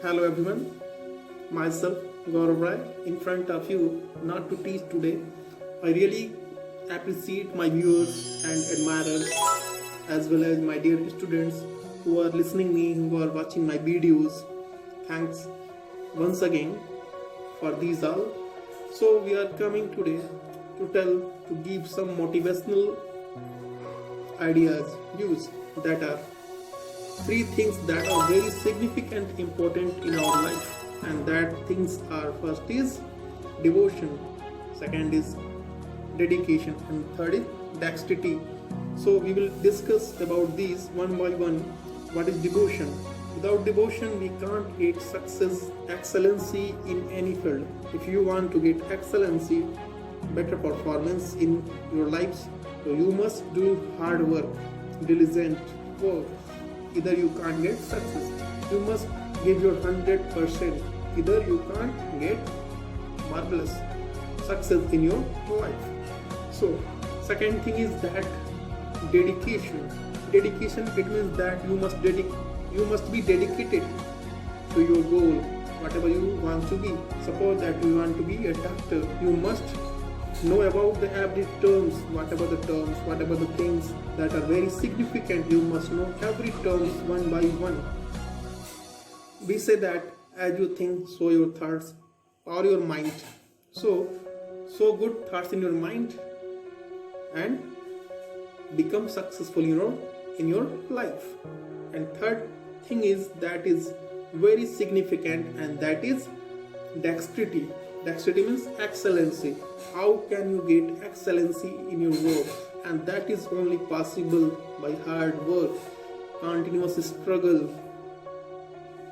Hello everyone, myself Gaurav Rai in front of you not to teach today. I really appreciate my viewers and admirers as well as my dear students who are listening me, who are watching my videos. Thanks once again for these all. So we are coming today to give some motivational ideas, views that are three things that are very significant important in our life, and that things are: first is devotion, second is dedication, and third is dexterity. So we will discuss about these one by one. What is devotion? Without devotion we can't get success, excellency in any field. If you want to get excellency, better performance in your lives, so you must do hard work, diligent work. Either you can't get success, you must give your 100%. Either you can't get marvelous success in your life. So second thing is that dedication. Dedication, it means that you must be dedicated to your goal, whatever you want to be. Suppose that you want to be a doctor, you must know about the every terms, whatever the things that are very significant. You must know every terms one by one. We say that as you think, so your thoughts or your mind. So good thoughts in your mind and become successful, in your life. And third thing is that is very significant, and that is dexterity. Dexterity means excellency. How can you get excellency in your work? And that is only possible by hard work, continuous struggle.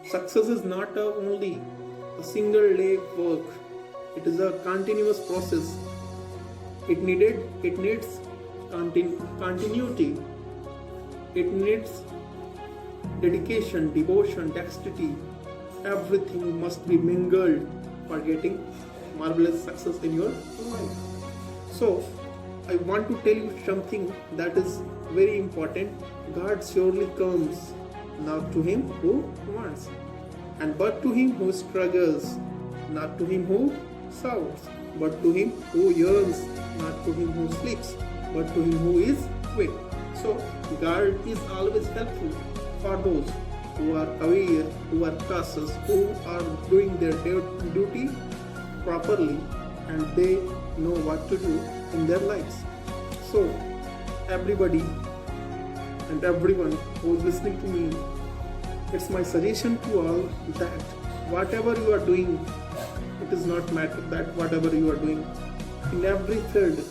Success is not only a single day work. It is a continuous process. It needs continuity. It needs dedication, devotion, dexterity. Everything must be mingled for getting marvelous success in your life. So I want to tell you something that is very important. God surely comes not to him who wants, and but to him who struggles, not to him who shouts, but to him who yearns, not to him who sleeps, but to him who is quick. So God is always helpful for those who are aware, who are cautious, who are doing their duty properly, and they know what to do in their lives. So everybody and everyone who is listening to me, it's my suggestion to all that whatever you are doing, it is not matter that whatever you are doing in every field,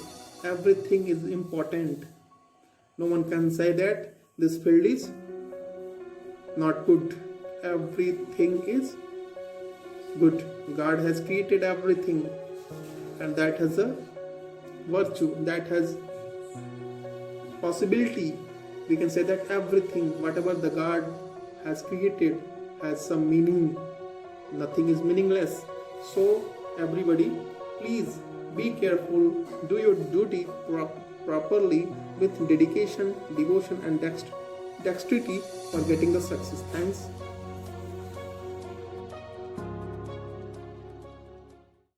everything is important. No one can say that this field is not good. Everything is good. God has created everything, and that has a virtue, that has possibility. We can say that everything, whatever the God has created, has some meaning. Nothing is meaningless. So everybody, please be careful, do your duty properly with dedication, devotion, and dexterity for getting the success. Thanks.